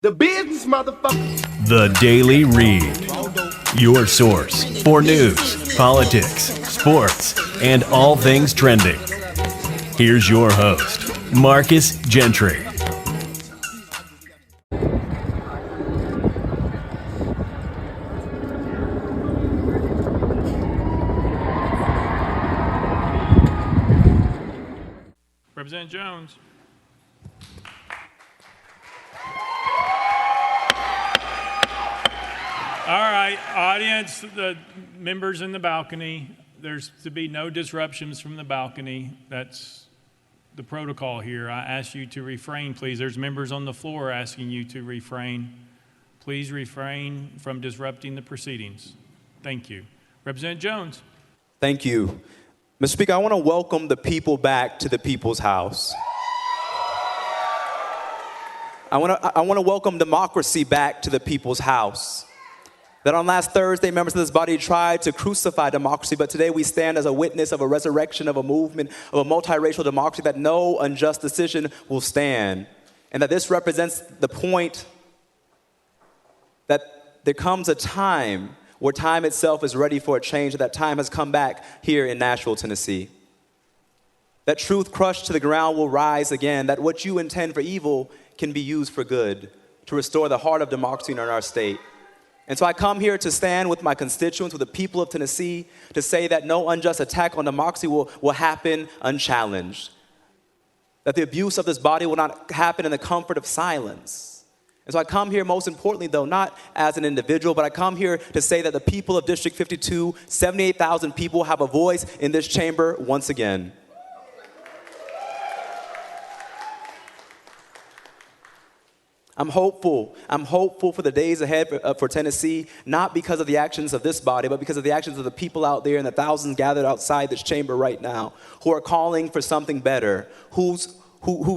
The business, motherfucker. The Daily Read. Your source for news, politics, sports, and all things trending. Here's your host, Marcus Gentry. Representative Jones. All right, audience, the members in the balcony, there's to be no disruptions from the balcony. That's the protocol here. I ask you to refrain, please. There's members on the floor asking you to refrain. Please refrain from disrupting the proceedings. Thank you. Representative Jones. Thank you. Mr. Speaker, I want to welcome the people back to the people's house. I want to welcome democracy back to the people's house. That on last Thursday, members of this body tried to crucify democracy, but today we stand as a witness of a resurrection of a movement of a multiracial democracy that no unjust decision will stand. And that this represents the point that there comes a time where time itself is ready for a change, and that time has come back here in Nashville, Tennessee. That truth crushed to the ground will rise again, that what you intend for evil can be used for good, to restore the heart of democracy in our state. And so I come here to stand with my constituents, with the people of Tennessee, to say that no unjust attack on democracy will happen unchallenged. That the abuse of this body will not happen in the comfort of silence. And so I come here, most importantly, though, not as an individual, but I come here to say that the people of District 52, 78,000 people, have a voice in this chamber once again. I'm hopeful for the days ahead for Tennessee, not because of the actions of this body, but because of the actions of the people out there and the thousands gathered outside this chamber right now who are calling for something better, who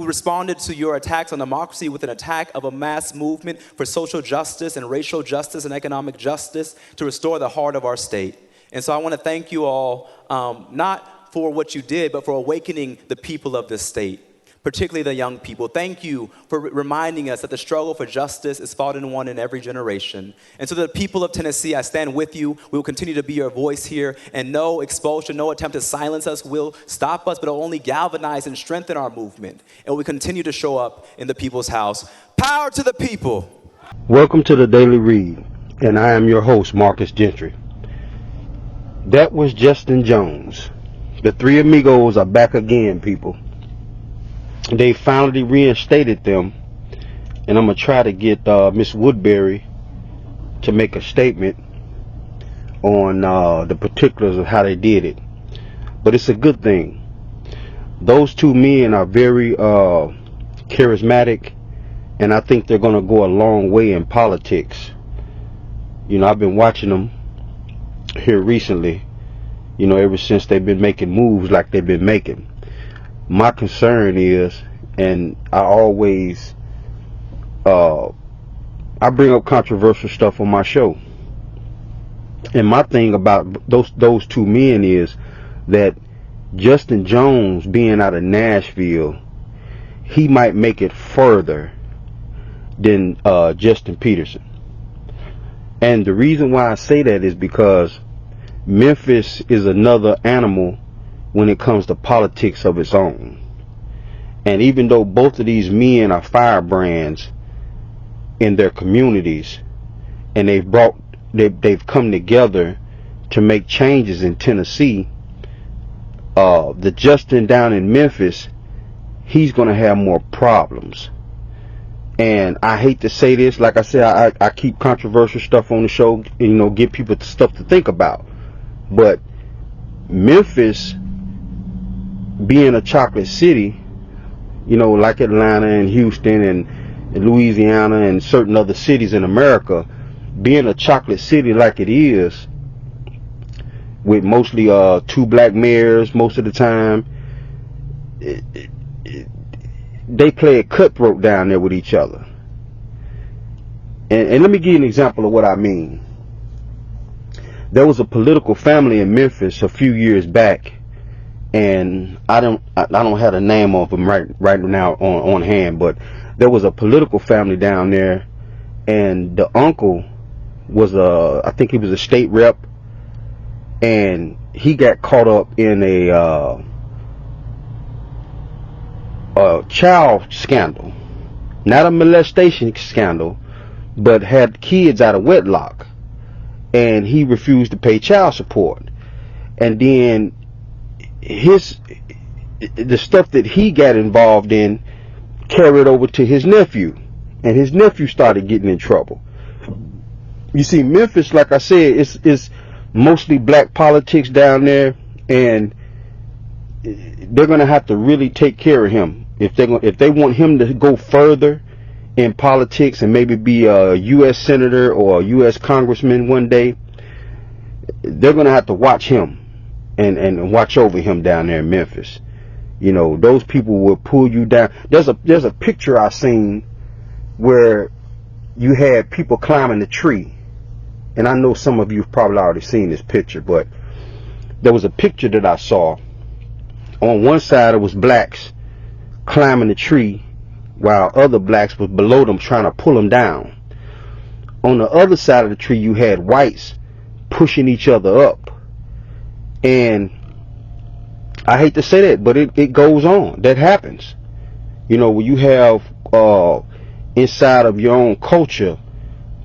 responded to your attacks on democracy with an attack of a mass movement for social justice and racial justice and economic justice to restore the heart of our state. And so I want to thank you all, not for what you did, but for awakening the people of this state, particularly the young people. Thank you for reminding us that the struggle for justice is fought and won in every generation. And so the people of Tennessee, I stand with you. We will continue to be your voice here, and no expulsion, no attempt to silence us will stop us, but it will only galvanize and strengthen our movement. And we continue to show up in the people's house. Power to the people. Welcome to the Daily Read, and I am your host, Marcus Gentry. That was Justin Jones. The three amigos are back again, people. They finally reinstated them, and I'm going to try to get Miss Woodbury to make a statement on the particulars of how they did it. But it's a good thing. Those two men are very charismatic, and I think they're going to go a long way in politics. You know, I've been watching them here recently, you know, ever since they've been making moves like they've been making. My concern is, and I always, I bring up controversial stuff on my show. And my thing about those two men is that Justin Jones, being out of Nashville, he might make it further than Justin Peterson. And the reason why I say that is because Memphis is another animal when it comes to politics of its own. And even though both of these men are firebrands in their communities, and they've come together to make changes in Tennessee, the Justin down in Memphis, he's going to have more problems. And I hate to say this, like I said, I keep controversial stuff on the show, you know, give people stuff to think about. But Memphis, being a chocolate city, you know, like Atlanta and Houston and Louisiana and certain other cities in America, being a chocolate city like it is, with mostly two black mayors most of the time, they play a cutthroat down there with each other. And let me give you an example of what I mean. There was a political family in Memphis a few years back, and I don't have the name of them right now on hand, but there was a political family down there and the uncle was I think he was a state rep, and he got caught up in a child scandal, not a molestation scandal, but had kids out of wedlock, and he refused to pay child support. And then the stuff that he got involved in carried over to his nephew, and his nephew started getting in trouble. You see, Memphis, like I said, is mostly black politics down there, and they're gonna have to really take care of him if they want him to go further in politics and maybe be a U.S. senator or a U.S. congressman one day. They're gonna have to watch him and watch over him down there in Memphis. You know, those people will pull you down. There's a picture I seen where you had people climbing the tree, and I know some of you have probably already seen this picture, but there was a picture that I saw. On one side it was blacks climbing the tree while other blacks was below them trying to pull them down. On the other side of the tree you had whites pushing each other up. And I hate to say that, but it goes on. That happens. You know, when you have inside of your own culture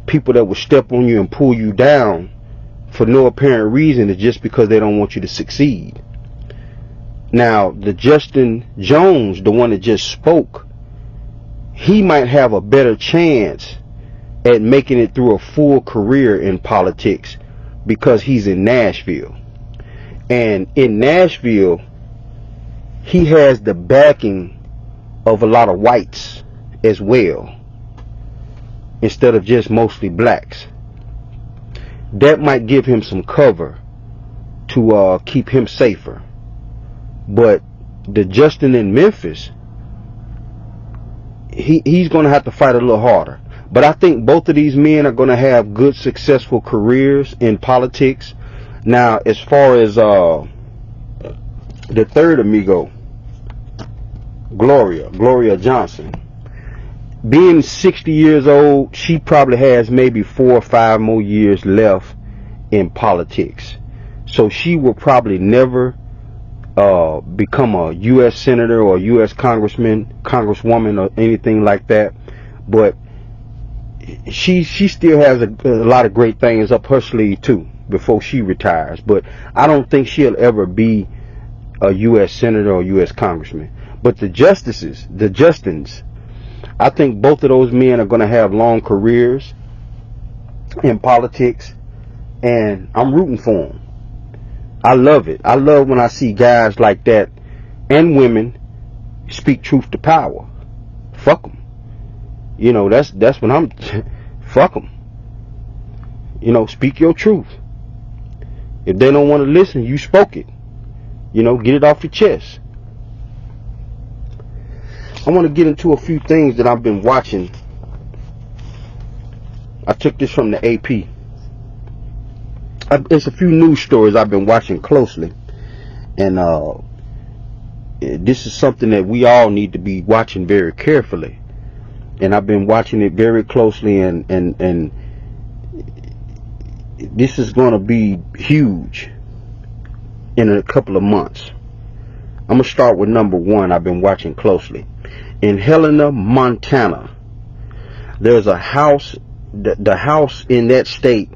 people that will step on you and pull you down for no apparent reason, it's just because they don't want you to succeed. Now, the Justin Jones, the one that just spoke, he might have a better chance at making it through a full career in politics because he's in Nashville. And in Nashville, he has the backing of a lot of whites as well, instead of just mostly blacks. That might give him some cover to keep him safer. But the Justin in Memphis, he's going to have to fight a little harder. But I think both of these men are going to have good, successful careers in politics. Now, as far as the third amigo, Gloria Johnson, being 60 years old, she probably has maybe 4 or 5 more years left in politics. So she will probably never become a U.S. senator or a U.S. congresswoman or anything like that. But she still has a lot of great things up her sleeve too before she retires. But I don't think she'll ever be a U.S. senator or U.S. congressman. But the Justins, I think both of those men are going to have long careers in politics, and I'm rooting for them. I love it. I love when I see guys like that and women speak truth to power. Fuck them. You know, that's when I'm fuck them. You know, speak your truth. If they don't want to listen, you spoke it. You know, get it off your chest. I want to get into a few things that I've been watching. I took this from the AP. There's a few news stories I've been watching closely, and this is something that we all need to be watching very carefully. And I've been watching it very closely, and this is going to be huge in a couple of months. I'm going to start with number one I've been watching closely. In Helena, Montana, there's a house, the house in that state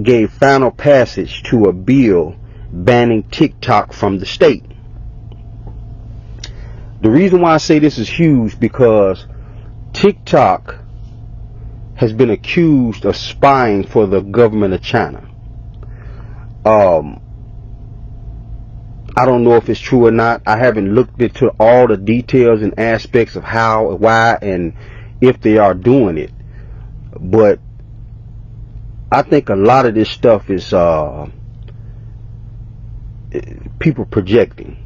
gave final passage to a bill banning TikTok from the state. The reason why I say this is huge because TikTok has been accused of spying for the government of China. I don't know if it's true or not. I haven't looked into all the details and aspects of how, why, and if they are doing it. But I think a lot of this stuff is people projecting,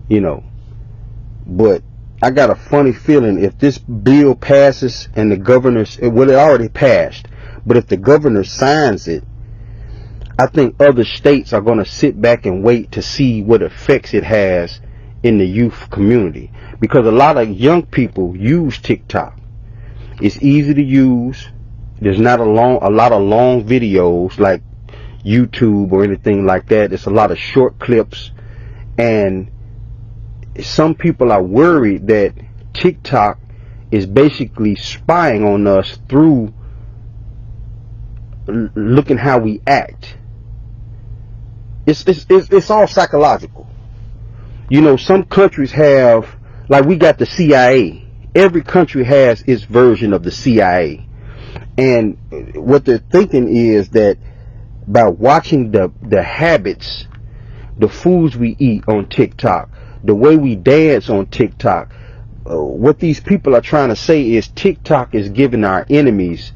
you know. But I got a funny feeling if this bill passes and the governor, well, it already passed, but if the governor signs it, I think other states are going to sit back and wait to see what effects it has in the youth community, because a lot of young people use TikTok. It's easy to use. There's not a lot of long videos like YouTube or anything like that. It's a lot of short clips, and some people are worried that TikTok is basically spying on us through looking how we act. It's all psychological. You know, some countries have, like, we got the CIA. Every country has its version of the CIA. And what they're thinking is that by watching the habits, the foods we eat on TikTok, the way we dance on TikTok, what these people are trying to say is TikTok is giving our enemies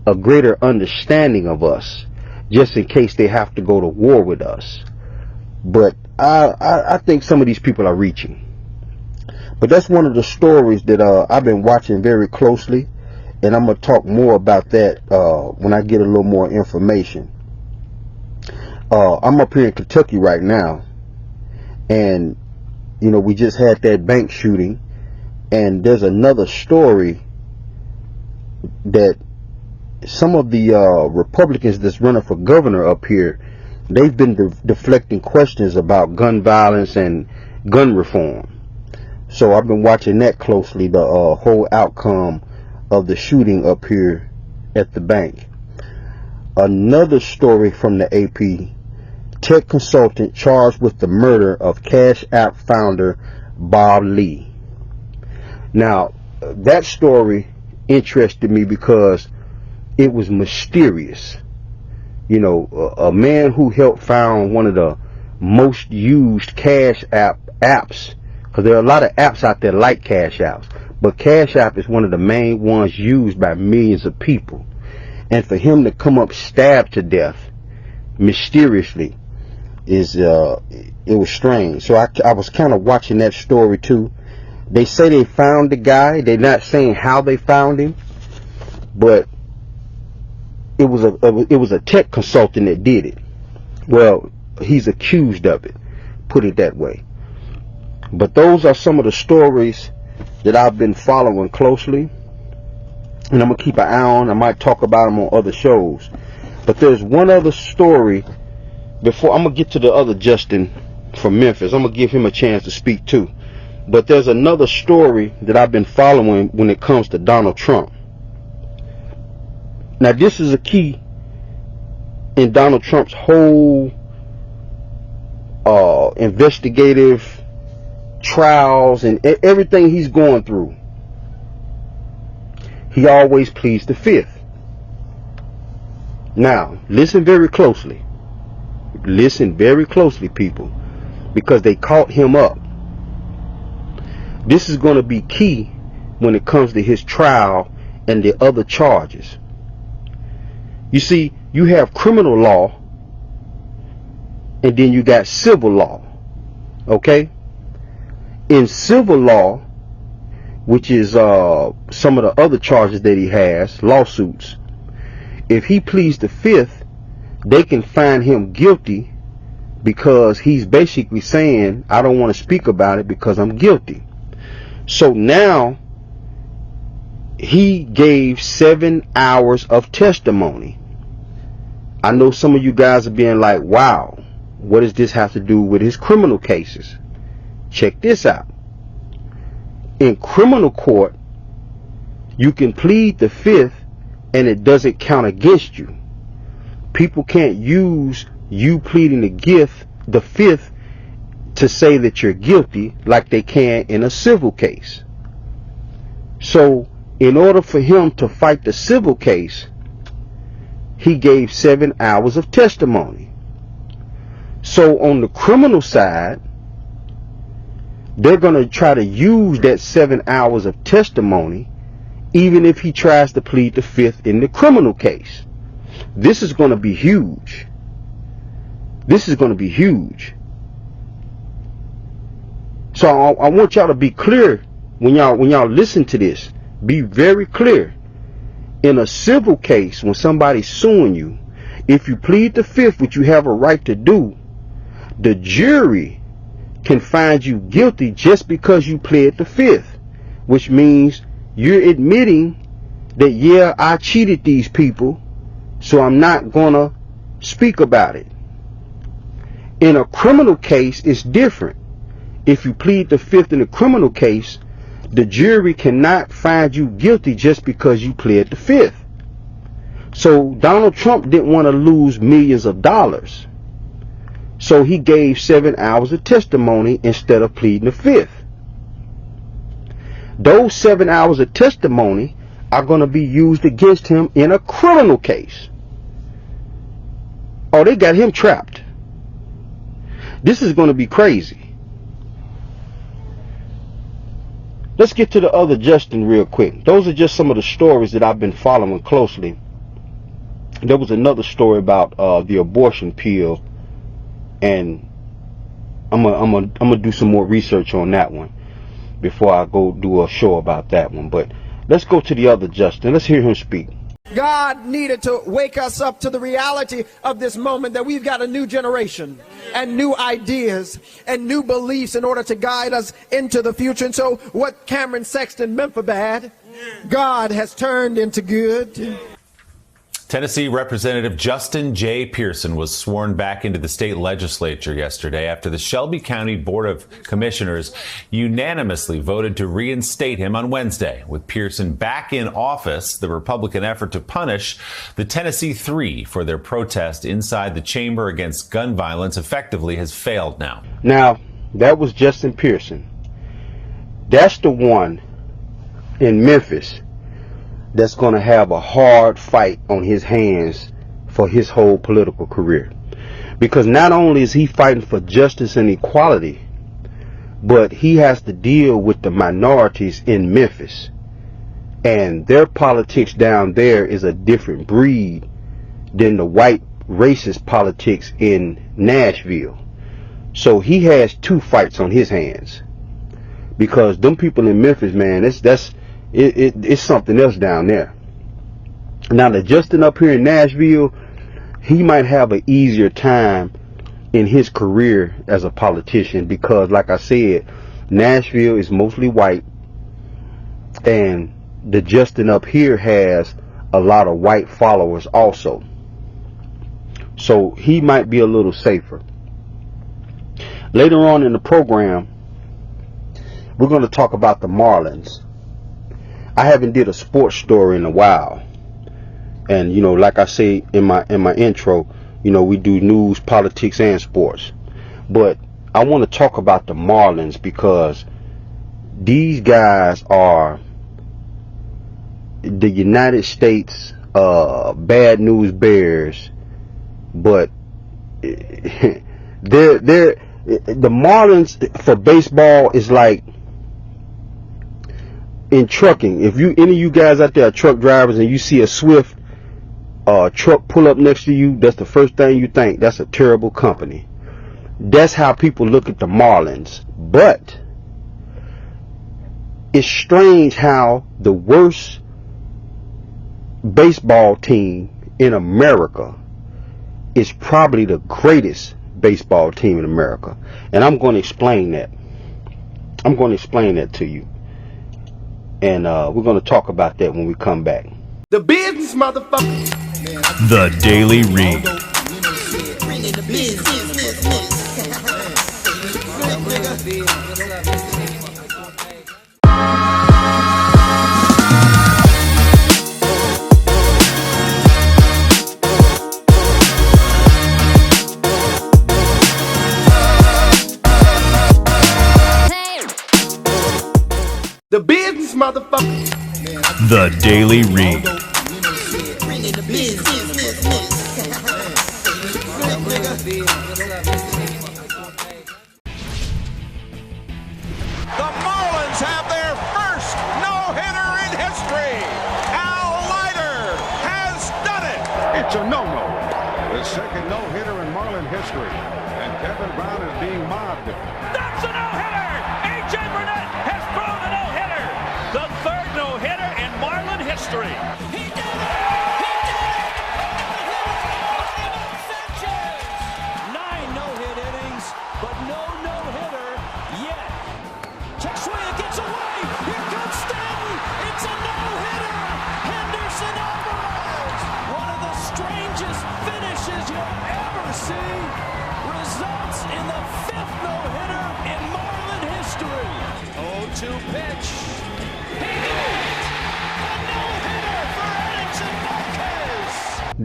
a greater understanding of us, just in case they have to go to war with us. But I think some of these people are reaching. But that's one of the stories that I've been watching very closely, and I'm going to talk more about that when I get a little more information. I'm up here in Kentucky right now, and you know, we just had that bank shooting, and there's another story that some of the Republicans that's running for governor up here, they've been deflecting questions about gun violence and gun reform. So I've been watching that closely, the whole outcome of the shooting up here at the bank. Another story from the AP: tech consultant charged with the murder of Cash App founder Bob Lee. Now, that story interested me because it was mysterious. You know, a man who helped found one of the most used Cash App apps, because there are a lot of apps out there like Cash Apps, but Cash App is one of the main ones used by millions of people. And for him to come up stabbed to death mysteriously is it was strange. So I was kind of watching that story too. They say they found the guy. They're not saying how they found him, but it was a tech consultant that did it. Well, he's accused of it, put it that way. But those are some of the stories that I've been following closely, and I'm gonna keep an eye on. I might talk about them on other shows. But there's one other story before I'm gonna get to the other Justin from Memphis. I'm gonna give him a chance to speak too. But there's another story that I've been following when it comes to Donald Trump. Now, this is a key in Donald Trump's whole investigative trials and everything he's going through. He always pleads the fifth. Now, listen very closely. Listen very closely, people, because they caught him up. This is going to be key when it comes to his trial and the other charges. You see, you have criminal law, and then you got civil law. Okay? In civil law, which is some of the other charges that he has, lawsuits, if he pleads the fifth, they can find him guilty because he's basically saying, I don't want to speak about it because I'm guilty. So now he gave 7 hours of testimony. I know some of you guys are being like, wow, what does this have to do with his criminal cases? Check this out. In criminal court, you can plead the fifth and it doesn't count against you. People can't use you pleading the fifth to say that you're guilty like they can in a civil case. So in order for him to fight the civil case, he gave 7 hours of testimony. So on the criminal side, they're going to try to use that 7 hours of testimony even if he tries to plead the fifth in the criminal case. This is going to be huge. This is going to be huge. So I want y'all to be clear when y'all listen to this. Be very clear. In a civil case, when somebody's suing you, if you plead the fifth, which you have a right to do, the jury can find you guilty just because you pled the fifth, which means you're admitting that, yeah, I cheated these people, so I'm not gonna speak about it. In a criminal case, it's different. If you plead the fifth in a criminal case, the jury cannot find you guilty just because you pled the fifth. So Donald Trump didn't want to lose millions of dollars. So he gave 7 hours of testimony instead of pleading the fifth. Those 7 hours of testimony are going to be used against him in a criminal case. Oh, they got him trapped. This is going to be crazy. Let's get to the other Justin real quick. Those are just some of the stories that I've been following closely. There was another story about the abortion pill, and I'm gonna do some more research on that one before I go do a show about that one. But let's go to the other Justin. Let's hear him speak. God needed to wake us up to the reality of this moment, that we've got a new generation and new ideas and new beliefs in order to guide us into the future. And so what Cameron Sexton meant for bad, God has turned into good. Tennessee Representative Justin J. Pearson was sworn back into the state legislature yesterday after the Shelby County Board of Commissioners unanimously voted to reinstate him on Wednesday. With Pearson back in office, the Republican effort to punish the Tennessee Three for their protest inside the chamber against gun violence effectively has failed now. Now, that was Justin Pearson. That's the one in Memphis that's going to have a hard fight on his hands for his whole political career. Because not only is he fighting for justice and equality, but he has to deal with the minorities in Memphis. And their politics down there is a different breed than the white racist politics in Nashville. So he has two fights on his hands. Because them people in Memphis, man, it's something else down there. Now, the Justin up here in Nashville, he might have an easier time in his career as a politician because, like I said, Nashville is mostly white, and the Justin up here has a lot of white followers also. So he might be a little safer. Later on in the program, we're going to talk about the Marlins. I haven't did a sports story in a while, and you know, like I say in my intro, you know, we do news, politics, and sports. But I want to talk about the Marlins because these guys are the United States bad news bears, but the Marlins for baseball is like in trucking. If any of you guys out there are truck drivers and you see a Swift truck pull up next to you, that's the first thing you think, that's a terrible company. That's how people look at the Marlins. But it's strange how the worst baseball team in America is probably the greatest baseball team in America. And I'm going to explain that. I'm going to explain that to you. And we're going to talk about that when we come back. The business, motherfucker. The Daily Read. The business, motherfucker. The Daily Read. The Marlins have their first no-hitter in history. Al Leiter has done it. It's a no-no. The second no-hitter in Marlin history. And Kevin Brown is being mobbed. That's a no-hitter! A.J. Burnett has thrown a no-hitter. The third no-hitter in Marlin history. He did it! He did it! Sanchez! 9 no-hit innings, but no no-hitter yet. Check swing, it gets away. Here comes Stanton. It's a no-hitter. And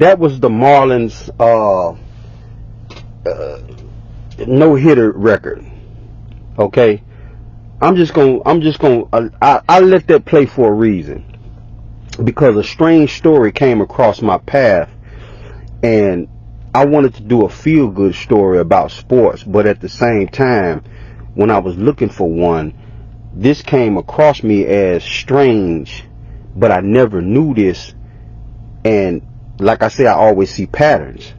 that was the Marlins no-hitter record. Okay, I let that play for a reason, because a strange story came across my path, and I wanted to do a feel-good story about sports, but at the same time, when I was looking for one, this came across me as strange, but I never knew this. And like I say, I always see patterns,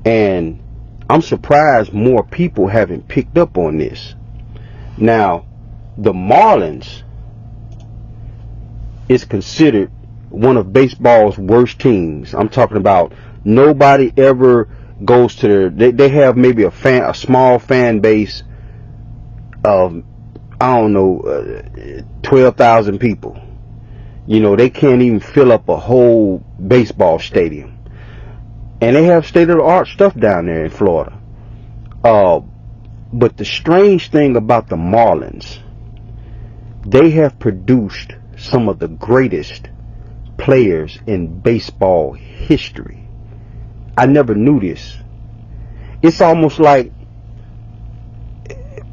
and I'm surprised more people haven't picked up on this. Now, the Marlins is considered one of baseball's worst teams. I'm talking about nobody ever goes to they have maybe a small fan base of, I don't know, 12,000 people. You know, they can't even fill up a whole baseball stadium. And they have state-of-the-art stuff down there in Florida. But the strange thing about the Marlins, they have produced some of the greatest players in baseball history. I never knew this. It's almost like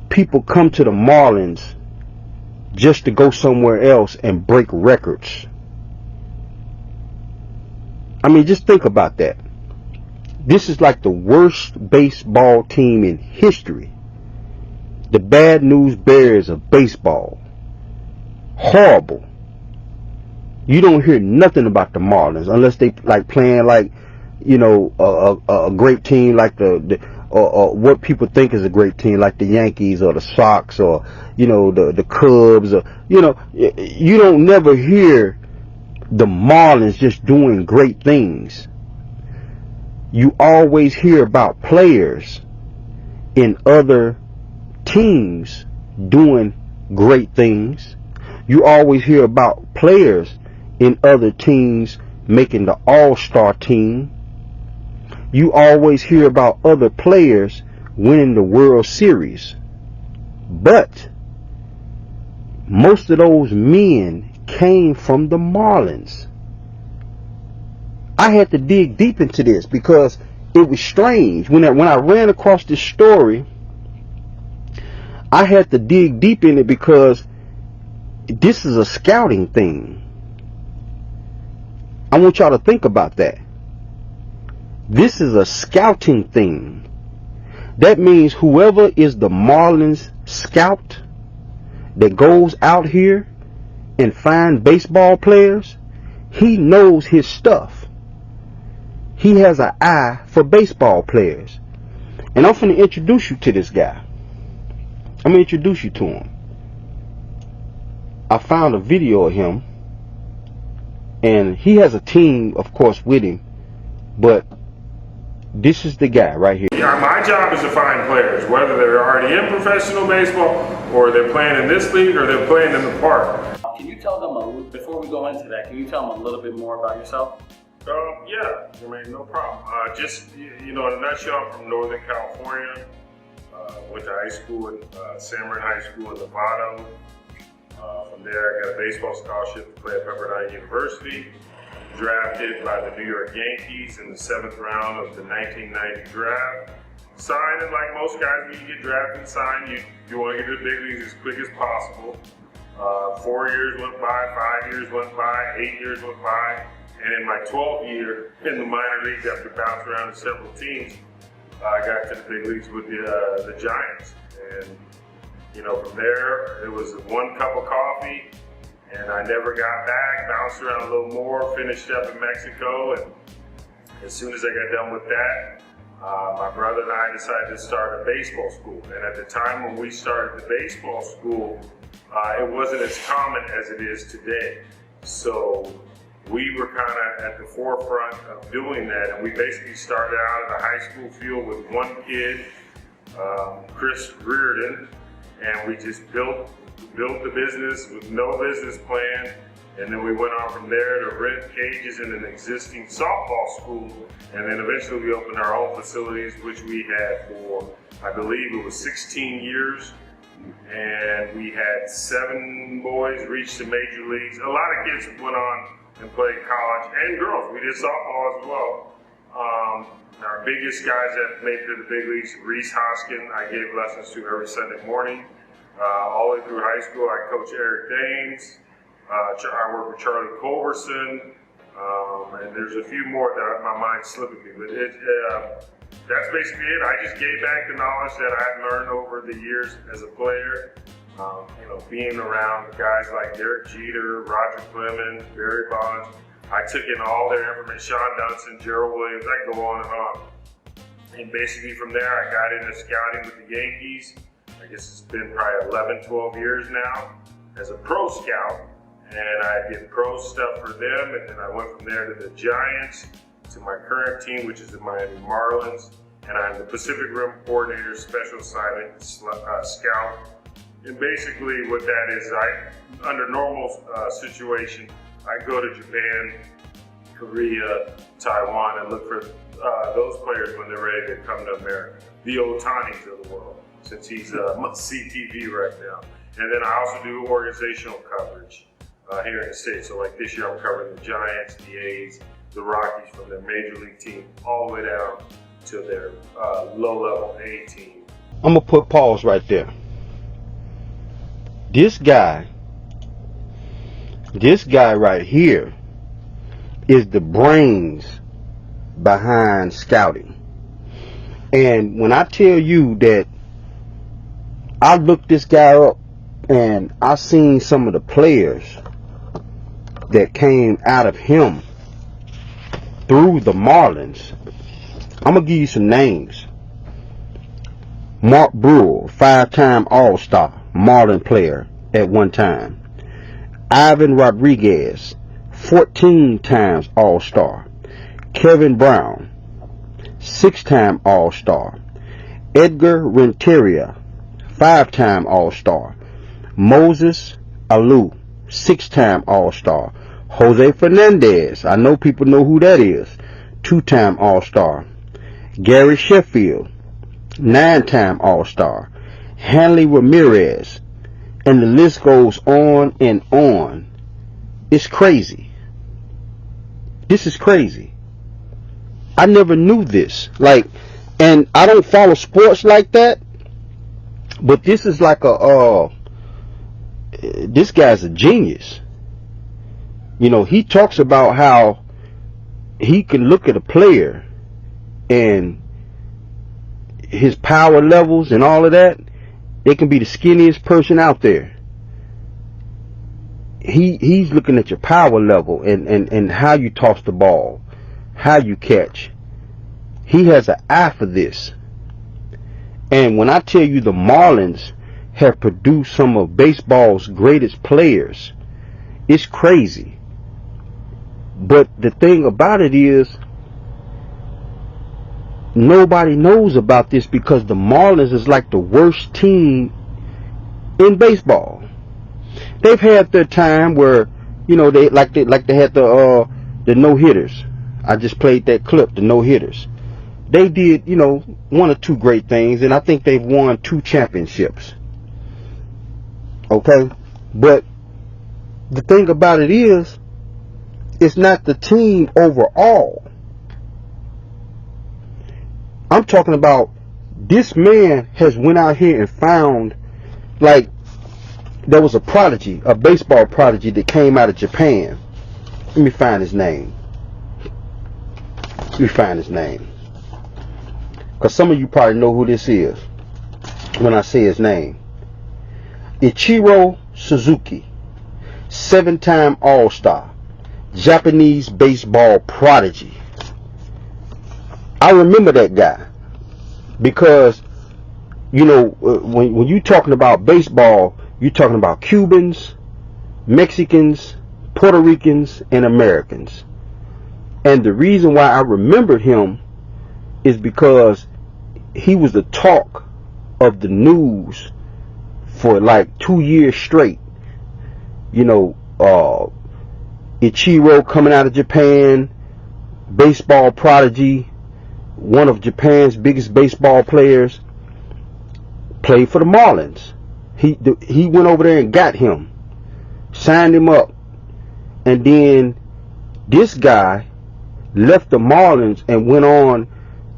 people come to the Marlins just to go somewhere else and break records. I mean, just think about that. This is like the worst baseball team in history. The bad news bears of baseball. Horrible. You don't hear nothing about the Marlins unless they like playing like, you know, a great team like or what people think is a great team like the Yankees or the Sox or, you know, the Cubs, or, you know, you don't never hear the Marlins just doing great things. You always hear about players in other teams doing great things. You always hear about players in other teams making the all-star team. You always hear about other players winning the World Series. But most of those men came from the Marlins. I had to dig deep into this because it was strange. When I ran across this story, I had to dig deep in it because this is a scouting thing. I want y'all to think about that. This is a scouting thing. That means whoever is the Marlins scout that goes out here and find baseball players, he knows his stuff. He has an eye for baseball players. And I'm going to introduce you to this guy. I'm going to introduce you to him. I found a video of him, and he has a team, of course, with him, but this is the guy right here. Yeah, my job is to find players, whether they're already in professional baseball or they're playing in this league or they're playing in the park. Can you tell them, before we go into that, can you tell them a little bit more about yourself? Yeah, I mean, no problem. Just, you know, in a nutshell, I'm from Northern California. Went to high school at San Marin High School in Nevada. From there, I got a baseball scholarship to play at Pepperdine University. Drafted by the New York Yankees in the 7th round of the 1990 draft. Signed, and like most guys, when you get drafted and signed, you want to get to the big leagues as quick as possible. 4 years went by, 5 years went by, 8 years went by. And in my 12th year in the minor leagues, after bouncing around to several teams, I got to the big leagues with the Giants. And, you know, from there, it was 1 cup of coffee, and I never got back, bounced around a little more, finished up in Mexico, and as soon as I got done with that, my brother and I decided to start a baseball school. And at the time when we started the baseball school, it wasn't as common as it is today. So we were kind of at the forefront of doing that, and we basically started out at a high school field with 1 kid, Chris Reardon, and we just built the business with no business plan, and then we went on from there to rent cages in an existing softball school, and then eventually we opened our own facilities, which we had for, I believe it was 16 years, and we had 7 boys reach the major leagues. A lot of kids went on and played college and girls. We did softball as well. Our biggest guys that made it to the big leagues, Reese Hoskin, I gave lessons to every Sunday morning. All the way through high school, I coached Eric Dames. I worked with Charlie Culverson. And there's a few more that my mind's slipping me. But that's basically it. I just gave back the knowledge that I had learned over the years as a player. Being around guys like Derek Jeter, Roger Clemens, Barry Bonds. I took in all their information, Sean Dunson, Gerald Williams, I can go on and on. And basically from there, I got into scouting with the Yankees. I guess it's been probably 11, 12 years now as a pro scout. And I did pro stuff for them, and then I went from there to the Giants, to my current team, which is the Miami Marlins. And I'm the Pacific Rim Coordinator, Special Assignment Scout. And basically what that is, under normal situation, I go to Japan, Korea, Taiwan, and look for those players when they're ready to come to America. The Otanis of the world, since he's CTV right now. And then I also do organizational coverage here in the States. So like this year I'm covering the Giants, the A's, the Rockies from their major league team all the way down to their low-level A team. I'm going to put pause right there. This guy right here is the brains behind scouting. And when I tell you that I looked this guy up and I seen some of the players that came out of him through the Marlins, I'm going to give you some names. Mark Brewer, 5-time All-Star, Marlin player at one time. Ivan Rodriguez, 14 times All-Star. Kevin Brown, 6-time All-Star. Edgar Renteria, 5-time All-Star. Moses Alou, 6-time All-Star. Jose Fernandez, I know people know who that is, 2-time All-Star. Gary Sheffield, 9-time All-Star. Hanley Ramirez, and the list goes on and on. It's crazy. This is crazy. I never knew this. And I don't follow sports like that, but this is like this guy's a genius. He talks about how he can look at a player and his power levels and all of that. They can be the skinniest person out there. He's looking at your power level and how you toss the ball, how you catch. He has an eye for this. And when I tell you the Marlins have produced some of baseball's greatest players, it's crazy. But the thing about it is, nobody knows about this because the Marlins is like the worst team in baseball. They've had their time where, they had the no-hitters. I just played that clip, the no-hitters. They did, one or two great things, and I think they've won 2 championships. Okay? But the thing about it is, it's not the team overall. I'm talking about this man has went out here and found, there was a prodigy, a baseball prodigy that came out of Japan. Let me find his name. Because some of you probably know who this is when I say his name. Ichiro Suzuki, 7-time All-Star, Japanese baseball prodigy. I remember that guy because, when you're talking about baseball, you're talking about Cubans, Mexicans, Puerto Ricans, and Americans. And the reason why I remember him is because he was the talk of the news for 2 years straight. Ichiro coming out of Japan, baseball prodigy, one of Japan's biggest baseball players, played for the Marlins. He went over there and got him, signed him up, and then This guy left the Marlins and went on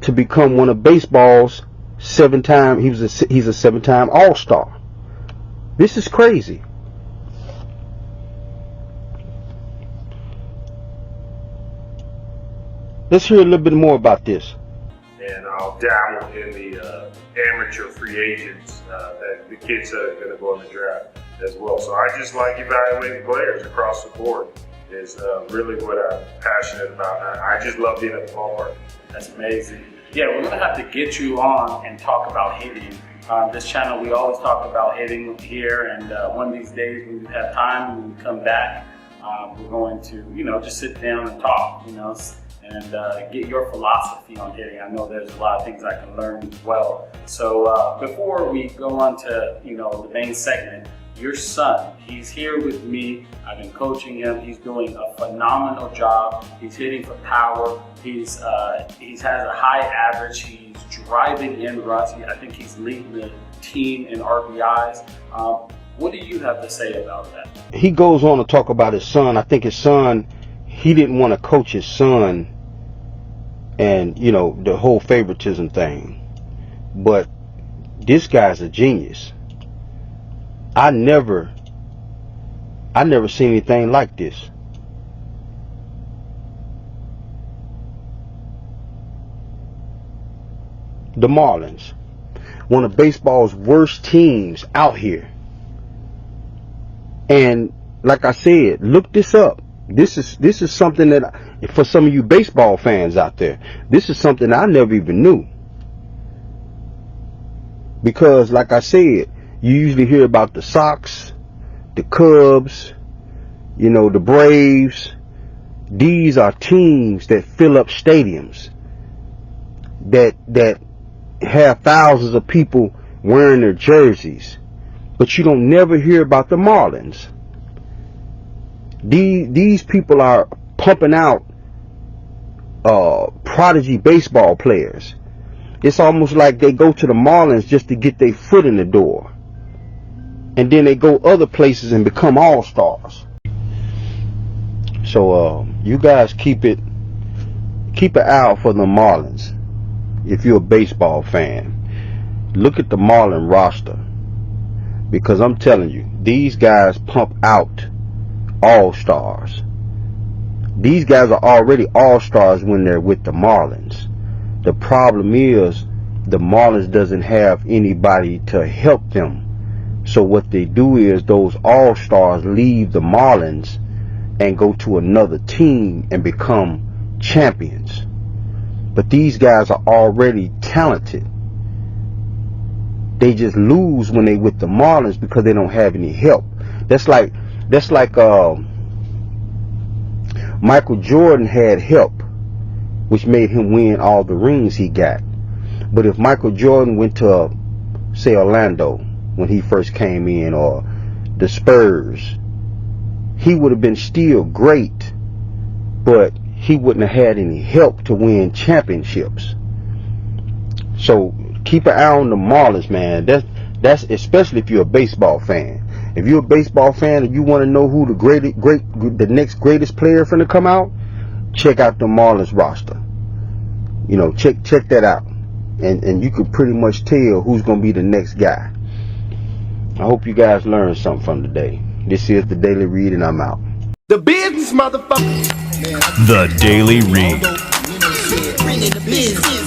to become one of baseball's he's a 7-time All-Star. This is crazy. Let's hear a little bit more about this. And I'll dabble in the amateur free agents that the kids that are going to go in the draft as well. So I just like evaluating players across the board. Is really what I'm passionate about. I just love being at the ballpark. That's amazing. Yeah, we're going to have to get you on and talk about hitting. This channel, we always talk about hitting here, and one of these days when we have time, when we come back, we're going to, just sit down and talk, and get your philosophy on hitting. I know there's a lot of things I can learn as well. So before we go on to, the main segment, your son, he's here with me. I've been coaching him. He's doing a phenomenal job. He's hitting for power. He has a high average. He's driving in runs. I think he's leading the team in RBIs. What do you have to say about that? He goes on to talk about his son. I think his son, he didn't want to coach his son and, the whole favoritism thing. But this guy's a genius. I never seen anything like this. The Marlins, one of baseball's worst teams out here. And like I said, look this up. This is something that, for some of you baseball fans out there, this is something I never even knew. Because like I said, you usually hear about the Sox, the Cubs, the Braves. These are teams that fill up stadiums, that have thousands of people wearing their jerseys. But you don't never hear about the Marlins. These people are pumping out prodigy baseball players. It's almost like they go to the Marlins just to get their foot in the door. And then they go other places and become all-stars. So you guys keep an eye out for the Marlins. If you're a baseball fan, look at the Marlin roster, because I'm telling you, these guys pump out all-stars. These guys are already all-stars when they're with the Marlins. The problem is the Marlins doesn't have anybody to help them. So what they do is those all-stars leave the Marlins and go to another team and become champions. But these guys are already talented. They just lose when they with the Marlins because they don't have any help. That's like Michael Jordan had help, which made him win all the rings he got. But if Michael Jordan went to, say, Orlando when he first came in, or the Spurs, he would have been still great, but he wouldn't have had any help to win championships. So keep an eye on the Marlins, man. That's especially if you're a baseball fan. If you're a baseball fan and you want to know who the next greatest player finna come out, check out the Marlins roster. Check that out, and you could pretty much tell who's gonna be the next guy. I hope you guys learned something from today. This is the Daily Read, and I'm out. The business, motherfucker. The Daily Read. Bring in the business.